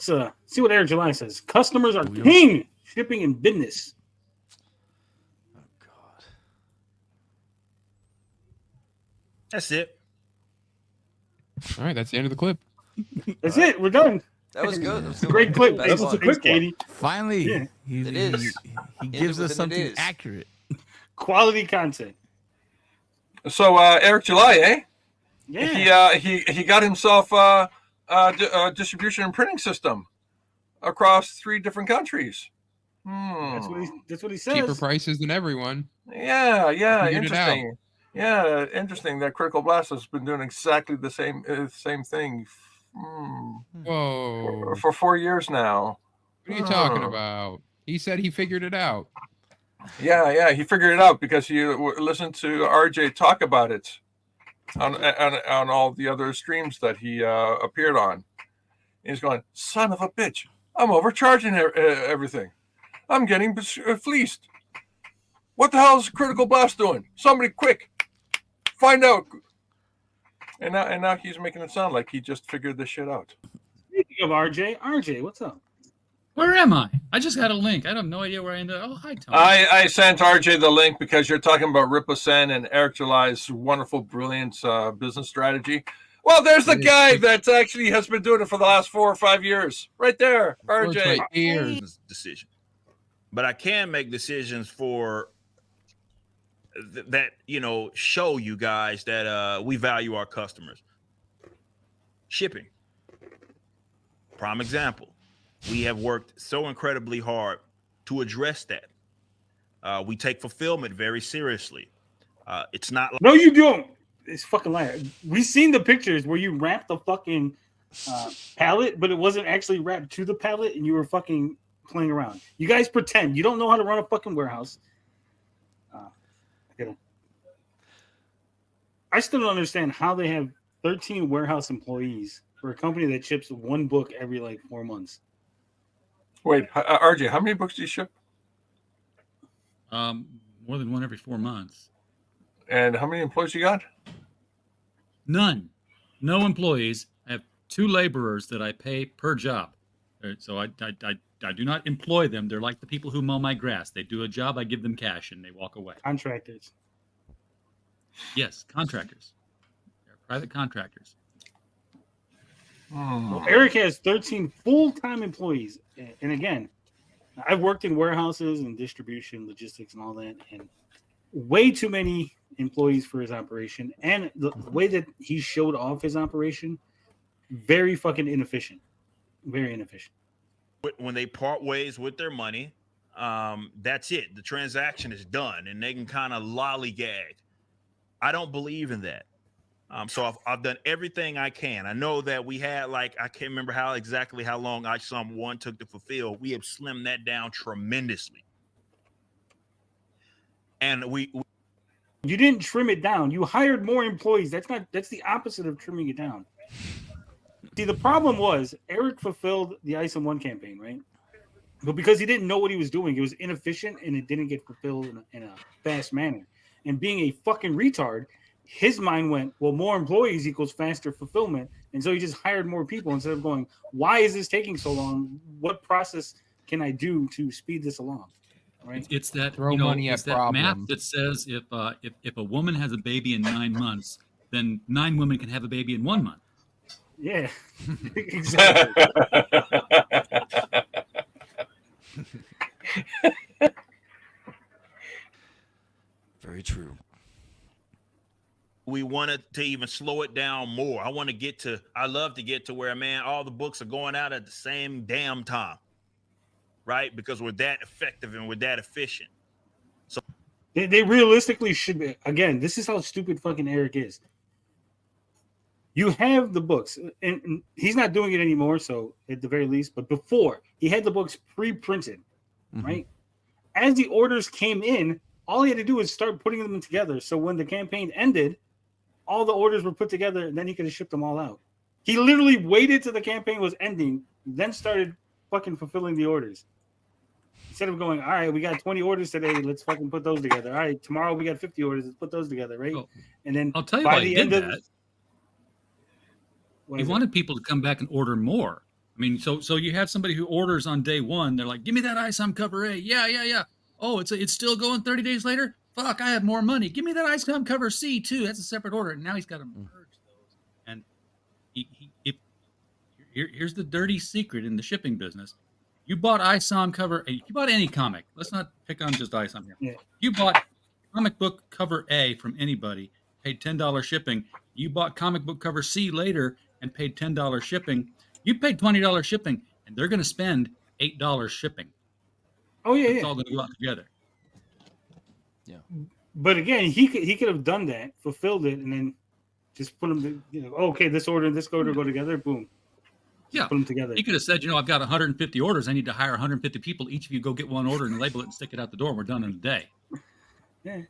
Let's see what Eric July says. Customers are king shipping and business. Oh God. That's it. All right, that's the end of the clip. That's it. We're done. That was good. That was It's a great clip. Best That was one. a quick Katie. Finally, Yeah. It is. He gives us within it something is. accurate. Quality content. So Eric July, eh? Yeah. He got himself a distribution and printing system across 3 different countries. That's what he says. Cheaper prices than everyone. Yeah, Figured it out. interesting. Yeah, interesting that Critical Blast has been doing exactly the same thing Whoa. for 4 years now. What are you talking about? He said he figured it out. Yeah, he figured it out because he listened to RJ talk about it on all the other streams that he appeared on. He's going, son of a bitch, I'm overcharging everything. I'm getting fleeced. What the hell is Critical Blast doing? Somebody quick, find out. And now he's making it sound like he just figured this shit out. Speaking of RJ, what's up? Where am I? I just got a link. I have no idea where I ended. Oh, hi, Tony. I sent RJ the link because you're talking about Riposen and Eric July's wonderful, brilliant business strategy. Well, there's the guy that actually has been doing it for the last 4 or 5 years. Right there, RJ. Right here. Decision. But I can make decisions for that, show you guys that we value our customers. Shipping. Prime example. We have worked so incredibly hard to address that. We take fulfillment very seriously. It's not like No, you don't. It's fucking liar. We seen the pictures where you wrapped the fucking pallet, but it wasn't actually wrapped to the pallet, and you were fucking playing around. You guys pretend you don't know how to run a fucking warehouse. I still don't understand how they have 13 warehouse employees for a company that ships 1 book every 4 months. Wait, RJ, how many books do you ship? More than one every 4 months. And how many employees you got? None. No employees. I have 2 laborers that I pay per job. So I do not employ them. They're like the people who mow my grass. They do a job, I give them cash, and they walk away. Contractors. Yes, contractors. They're private contractors. Well, Eric has 13 full-time employees. And again, I've worked in warehouses and distribution, logistics, and all that, and way too many employees for his operation. And the way that he showed off his operation, very fucking inefficient. Very inefficient. when they part ways with their money, that's it. The transaction is done, and they can kind of lollygag. I don't believe in that. So I've done everything I can. I know that we had I can't remember exactly how long ISOM 1 took to fulfill. We have slimmed that down tremendously. And You didn't trim it down. You hired more employees. That's the opposite of trimming it down. See, the problem was Eric fulfilled the ISOM 1 campaign, right? But because he didn't know what he was doing, it was inefficient and it didn't get fulfilled in a fast manner. And being a fucking retard, his mind went, well, more employees equals faster fulfillment. And so he just hired more people instead of going, why is this taking so long? What process can I do to speed this along? Right? It's that Throw money at it's that math problem. that says if a woman has a baby in 9 months, then 9 women can have a baby in 1 month. Yeah, exactly. Very true. we wanted to even slow it down more. I love to get to where, man, all the books are going out at the same damn time, right? Because we're that effective and we're that efficient. So They realistically should be. Again, this is how stupid fucking Eric is. You have the books, and he's not doing it anymore, so at the very least, but before, he had the books pre-printed, right? As the orders came in, all he had to do was start putting them together. So when the campaign ended, all the orders were put together, and then he could have shipped them all out. He literally waited till the campaign was ending, then started fucking fulfilling the orders. Instead of going, all right, we got 20 orders today, let's fucking put those together. All right, tomorrow we got 50 orders, let's put those together, right? Well, And then I'll tell you by why the he did end of that. what He is it? wanted people to come back and order more. I I mean, so you have somebody who orders on day one. They're like, "Give me that ISOM cover A." Yeah. Oh, it's still going 30 days later. Fuck, I have more money. Give me that ISOM cover C too. That's a separate order. And now he's got to merge those. And here's the dirty secret in the shipping business. You bought ISOM cover A. You bought any comic. Let's not pick on just ISOM here. Yeah. You bought comic book cover A from anybody, paid $10 shipping. You bought comic book cover C later and paid $10 shipping. You paid $20 shipping, and they're going to spend $8 shipping. Oh yeah, It's yeah. all going to go out together. But again, he could have done that, fulfilled it, and then just put them. Okay, this order and this order go together. Boom. Just Yeah. put them together. He could have said, I've got 150 orders. I need to hire 150 people. Each of you go get one order and label it and stick it out the door. And we're done in a day. Yeah.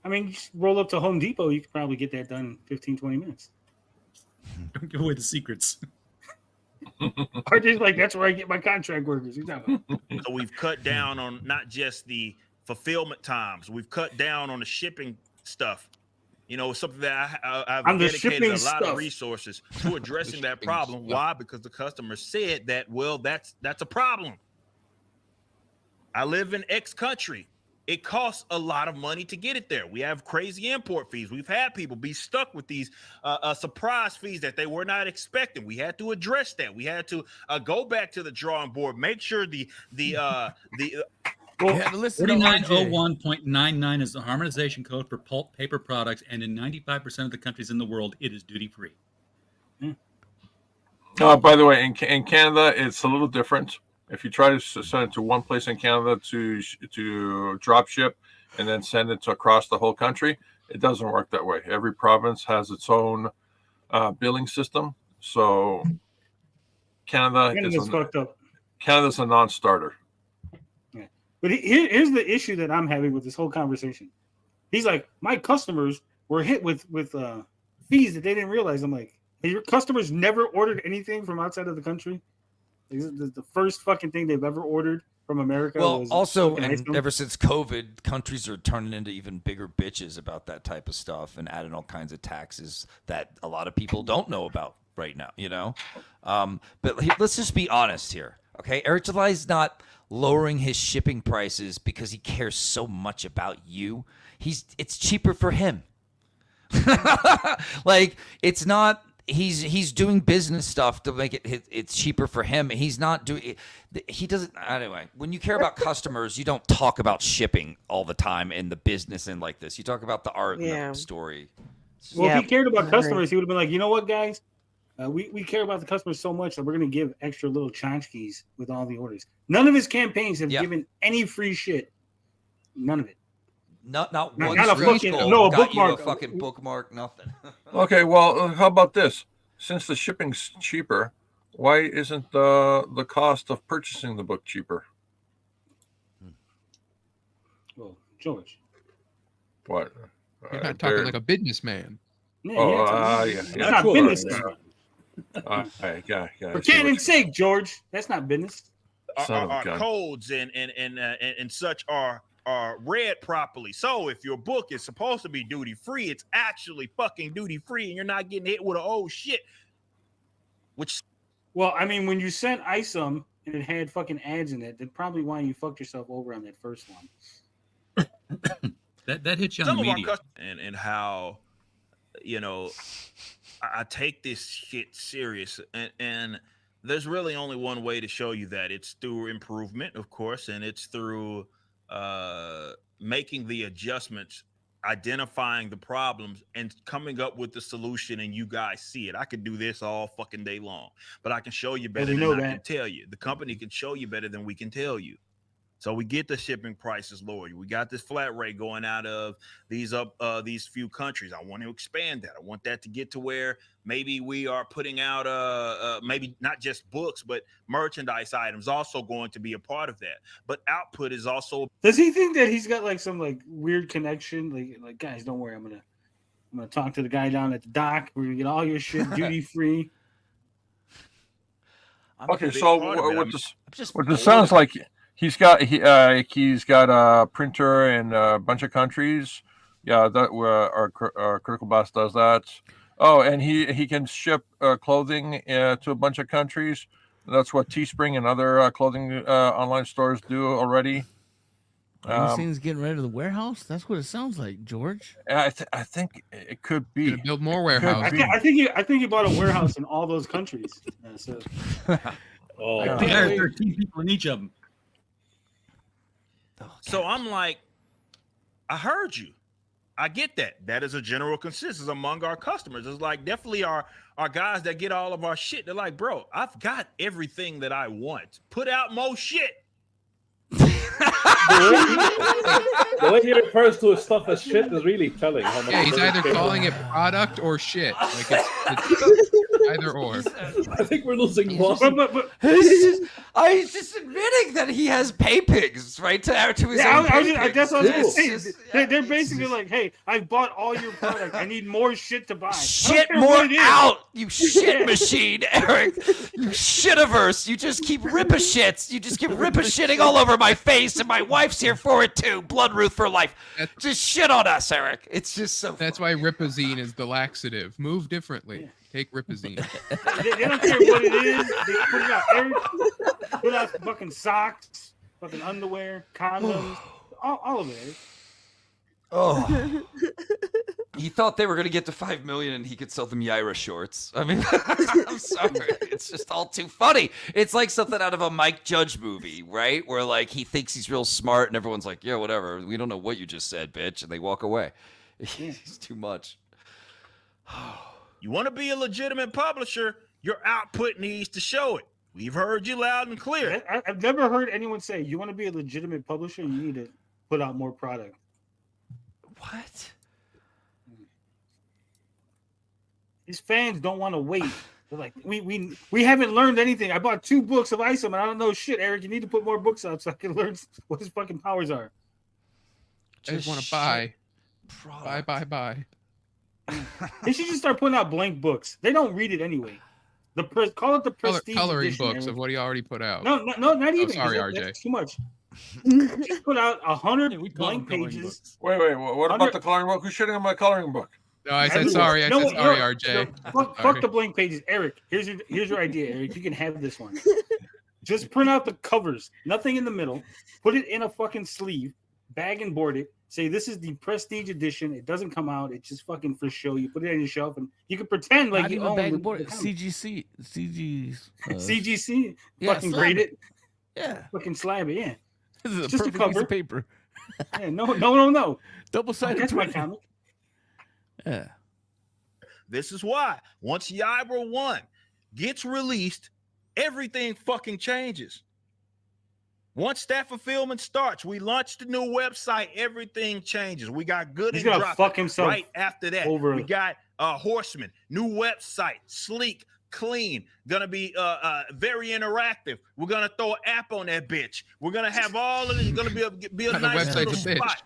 I mean, you just roll up to Home Depot, you could probably get that done in 15, 20 minutes. Don't give away the secrets. Or just like, that's where I get my contract workers. You know? So we've cut down on not just the fulfillment times, we've cut down on the shipping stuff. Something that I've On the dedicated shipping a lot stuff. of resources to addressing that shipping problem. stuff. Why? Because the customer said that, that's a problem. I live in X country. It costs a lot of money to get it there. We have crazy import fees. We've had people be stuck with these surprise fees that they were not expecting. We had to address that. We had to go back to the drawing board, make sure the You had to listen to RJ. 4901.99 is the harmonization code for pulp paper products, and in 95% of the countries in the world, it is duty-free. By the way, in Canada, it's a little different. If you try to send it to one place in Canada to drop ship and then send it across the whole country, it doesn't work that way. Every province has its own billing system. So Canada's fucked up. Canada's a non-starter. Yeah. But here's the issue that I'm having with this whole conversation. He's like, my customers were hit with fees that they didn't realize. I'm like, your customers never ordered anything from outside of the country? The first fucking thing they've ever ordered from America. Well, was also, fucking and ice cream. ever since COVID, countries are turning into even bigger bitches about that type of stuff and adding all kinds of taxes that a lot of people don't know about right now, But let's just be honest here, okay? Eric July's not lowering his shipping prices because he cares so much about you. It's cheaper for him. Like, it's not. He's doing business stuff to make it's cheaper for him. He's not doing. He doesn't. Anyway, when you care about customers, you don't talk about shipping all the time in the business and like this. You talk about the art and the story. Well, Yeah, if he cared about I agree. customers, he would have been like, you know what, guys? We care about the customers so much that we're going to give extra little tchotchkes with all the orders. None of his campaigns have given any free shit. None of it. Not Not one a stretch fucking- goal no, a got you bookmark. a fucking bookmark, nothing. Okay, well, how about this? Since the shipping's cheaper, why isn't the cost of purchasing the book cheaper? Well, George. What? You're not talking like a businessman. Yeah, Oh, it's yeah. not Sure, business. yeah. Yeah. For canon's sake, George. That's not business. Son of a our gun. codes and such are read properly. So if your book is supposed to be duty free, it's actually fucking duty free, and you're not getting hit with a oh shit. Which, Well, I mean, when you sent ISOM and it had fucking ads in it, that's probably why you fucked yourself over on that first one. That hits you on some the of our media. customers and how I take this shit serious, and there's really only one way to show you that. It's through improvement, of course, and it's through making the adjustments, identifying the problems, and coming up with the solution, and you guys see it. I could do this all fucking day long, but I can show you better we than know I that. can tell you. The company can show you better than we can tell you. So we get the shipping prices lower. We got this flat rate going out of these few countries. I want to expand that. I want that to get to where maybe we are putting out maybe not just books, but merchandise items also going to be a part of that. But output is also. Does he think that he's got like some like weird connection? Like guys, don't worry, I'm gonna talk to the guy down at the dock. We're gonna get all your shit duty free. I'm a Okay, big so part of it. what I'm this bored sounds of it. like, he's got a printer in a bunch of countries. Yeah, that our Critical Blast does that. Oh, and he can ship clothing to a bunch of countries. That's what Teespring and other clothing online stores do already. Are you saying he's getting rid of the warehouse? That's what it sounds like, George. I think it could be. Gonna build more Could warehouses. be. I think he bought a warehouse in all those countries. So Oh, I There can't are wait. 13 people in each of them. So I'm like, I heard you. I get that. That is a general consensus among our customers. It's like definitely our guys that get all of our shit. They're like, bro, I've got everything that I want. Put out more shit. the way he refers to his stuff as shit is really telling. How much Yeah, he's he either doesn't care. calling it product or shit. Like it's either or. I think we're losing one. but He's just admitting that he has pay pigs, right? To his yeah, own I was pay just, pigs. that's what I was It's gonna just- say. yeah, They're it's basically just- like, "Hey, I bought all your product. I need more shit to buy. I don't Shit care more what it is." out, you shit machine, Eric. You shitiverse. You just keep ripper shits. You just keep ripper shitting all over my face, and my wife's here for it too. Blood Ruth for life. Just shit on us, Eric. It's just so. That's why Ripazine is the laxative. Move differently. Take Ripazine. They don't care what it is. They put it out. Eric, put out fucking socks, fucking underwear, condoms, all of it. Eric. Oh. He thought they were going to get to 5 million and he could sell them Yaira shorts. I mean, I'm sorry. It's just all too funny. It's like something out of a Mike Judge movie, right? Where like he thinks he's real smart and everyone's like, yeah, whatever. We don't know what you just said, bitch. And they walk away. It's too much. You want to be a legitimate publisher, your output needs to show it. We've heard you loud and clear. I've never heard anyone say, "You want to be a legitimate publisher, you need to put out more product." What? His fans don't want to wait. They're like, we haven't learned anything. I bought 2 books of Isom and I don't know shit, Eric. You need to put more books out so I can learn what his fucking powers are. I just want to buy. Product. Buy. They should just start putting out blank books. They don't read it anyway. Call it the prestige Coloring edition, books Eric. of what he already put out. No, not even. sorry, That's RJ. too much. Just put out 100 Yeah, we call them blank coloring pages. books. Wait. What about the coloring book? Who's shitting on my coloring book? No, I said Everyone. sorry. I No, said sorry, no, RJ. Fuck Sorry. the blank pages, Eric. Here's your idea, Eric. You can have this one. Just print out the covers, nothing in the middle. Put it in a fucking sleeve, bag and board it. Say this is the prestige edition. It doesn't come out. It's just fucking for show. You put it on your shelf, and you can pretend like Not you even own bag the and board. comic. CG's. CGC. yeah, Fucking slab grade it. Yeah, Fucking slab it. Yeah. this is a Just a perfect piece cover. of paper. Yeah. No. Double-sided That's my print. comic. Yeah. This is why once Yaira 1 gets released, everything fucking changes. Once that fulfillment starts, we launched the new website, everything changes. We got good He's and gonna drop fuck himself right after that. over. We got Horseman, new website, sleek, clean, gonna be very interactive. We're gonna throw an app on that bitch. We're gonna have all of it. It's gonna be a Kind of nice website's little a bitch. spot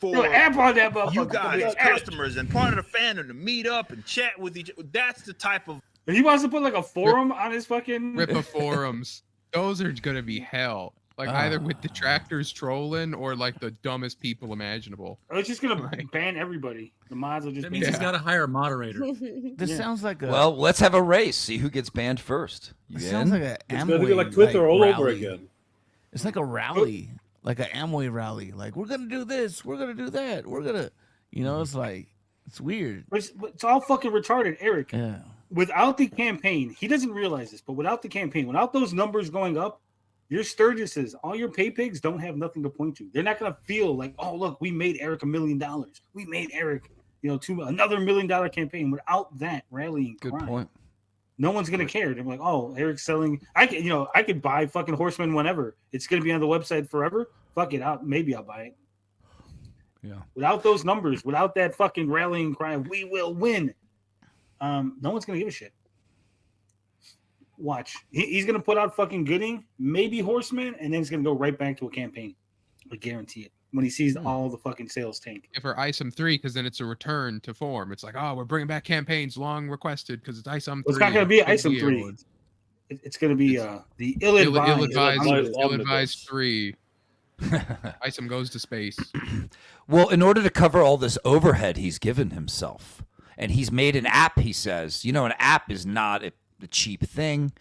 Yo, for app on that motherfucker. you guys, Eric. customers, and part of the fandom to meet up and chat with each other. That's the type of If he wants to put like a forum on his fucking Ripa forums. Those are gonna be hell. Like either with detractors trolling or like the dumbest people imaginable. it's just gonna Right. ban everybody. The mods will just That ban means he's Yeah. got to hire a moderator. This Yeah. sounds like a. Well, let's have a race. See who gets banned first. You it in? sounds like a It's Amway. going to be like Twitter all over rally. again. It's like a rally, like an Amway rally. Like we're gonna do this, we're gonna do that, we're gonna. It's like it's weird. It's all fucking retarded, Eric. Yeah. Without the campaign, he doesn't realize this, but without the campaign, without those numbers going up, your Sturgises, all your pay pigs don't have nothing to point to. They're not gonna feel like, oh look, we made Eric $1 million. We made Eric, another $1 million campaign. Without that rallying Good cry, point. no one's gonna care. They're like, oh, Eric's selling. I could buy fucking Horseman whenever. It's gonna be on the website forever. Fuck it, maybe I'll buy it. Yeah. Without those numbers, without that fucking rallying cry, we will win. No one's gonna give a shit. Watch. He's gonna put out fucking Gooding, maybe Horseman, and then he's gonna go right back to a campaign. I guarantee it. When he sees all the fucking sales tank. If for ISOM 3, because then it's a return to form. It's like, oh, we're bringing back campaigns long requested because it's ISOM 3. It's not gonna be Big ISOM deal. 3. It's gonna be the ill-advised. Ill-advised. Ill-advised 3. ISOM goes to space. Well, in order to cover all this overhead he's given himself, and he's made an app. He says, an app is not a cheap thing.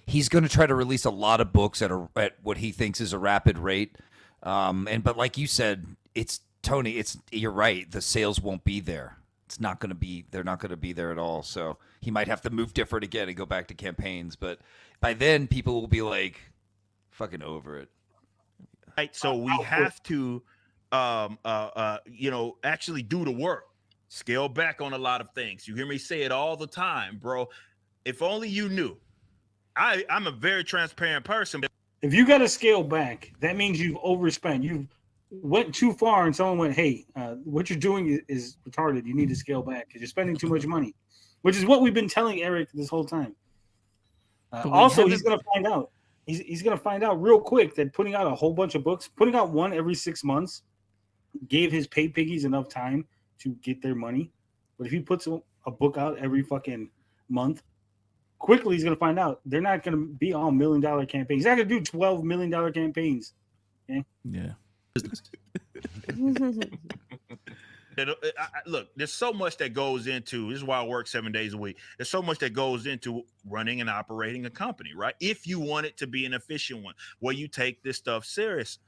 He's going to try to release a lot of books at what he thinks is a rapid rate. But like you said, you're right. The sales won't be there. They're not going to be there at all. So he might have to move different again and go back to campaigns. But by then people will be like fucking over it. Right. So we have to, actually do the work, scale back on a lot of things. You hear me say it all the time, bro. If only you knew. I'm a very transparent person. If you got to scale back, that means you've overspent. You've went too far, and someone went, "Hey, what you're doing is retarded. You need to scale back because you're spending too much money," which is what we've been telling Eric this whole time. Also, he's going to find out. He's going to find out real quick that putting out a whole bunch of books, putting out one every 6 months, gave his pay piggies enough time to get their money. But if he puts a book out every fucking month, quickly he's going to find out they're not going to be all $1 million campaigns. He's not going to do $12 million campaigns. Okay? Yeah. Look, there's so much that goes into this is why I work 7 days a week. There's so much that goes into running and operating a company, right? If you want it to be an efficient one where you take this stuff serious.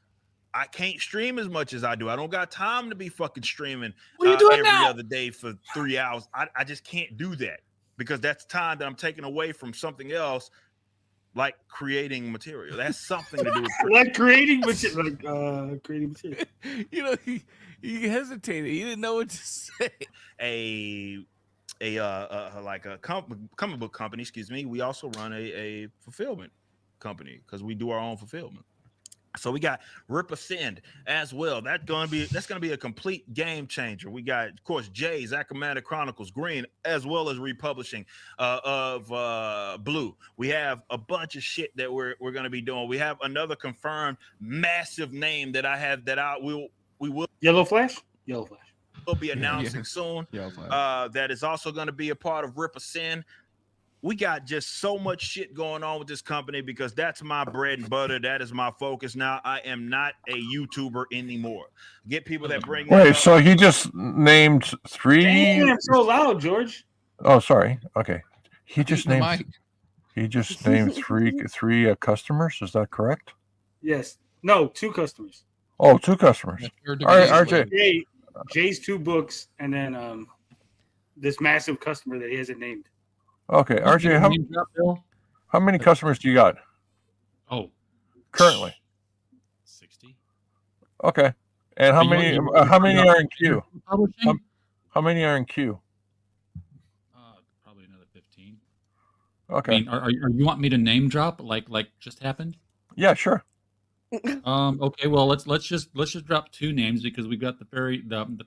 I can't stream as much as I do. I don't got time to be fucking streaming every other day for 3 hours. I just can't do that because that's time that I'm taking away from something else, like creating material. That's something to do with like creating material. Creating material. He hesitated. He didn't know what to say. Like a comic book company. Excuse me. We also run a fulfillment company because we do our own fulfillment. So we got Rip Ascend as well. That's gonna be a complete game changer. We got, of course, Jay's Akamata Chronicles Green, as well as republishing of Blue. We have a bunch of shit that we're gonna be doing. We have another confirmed massive name that we will Yellow Flash. We'll be announcing soon. That is also going to be a part of Rip Ascend. We got just so much shit going on with this company because that's my bread and butter. That is my focus now. I am not a YouTuber anymore. Get people that bring. Wait, so he just named 3? Damn, I'm so loud, George. Oh, sorry. Okay, he just The named. mic. He just named three customers. Is that correct? Yes. No, 2 customers. Oh, 2 customers. They're All right, division. RJ. Jay's 2 books, and then this massive customer that he hasn't named. Okay, RJ. Name drop, Bill? How many customers do you got Oh, currently? 60. Okay, and how many are in queue? Publishing? How many are in queue? Probably another 15. Okay. I mean, are you want me to name drop like just happened? Yeah, sure. Okay, well let's just drop 2 names because we've got the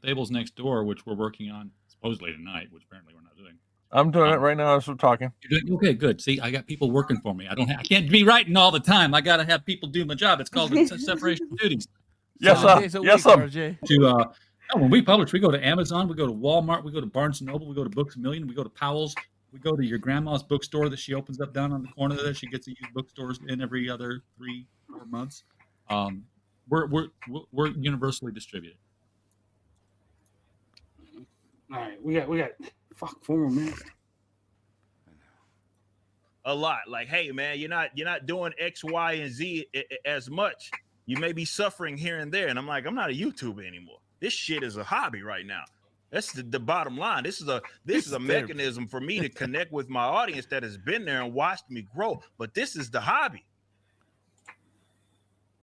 Fables Next Door, which we're working on supposedly tonight, which apparently we're not doing. I'm doing it right now as we're talking. You're doing okay, good. See, I got people working for me. I can't be writing all the time. I got to have people do my job. It's called separation of duties. Yes, sir. Yes, sir. RJ. When we publish, we go to Amazon, we go to Walmart, we go to Barnes & Noble, we go to Books A Million, we go to Powell's, we go to your grandma's bookstore that she opens up down on the corner there. She gets to use bookstores in every other 3-4 months. We're universally distributed. All right, we got 4 more minutes. A lot. Like, hey, man, you're not doing X, Y, and Z as much. You may be suffering here and there. And I'm like, I'm not a YouTuber anymore. This shit is a hobby right now. That's the bottom line. This is a mechanism for me to connect with my audience that has been there and watched me grow. But this is the hobby.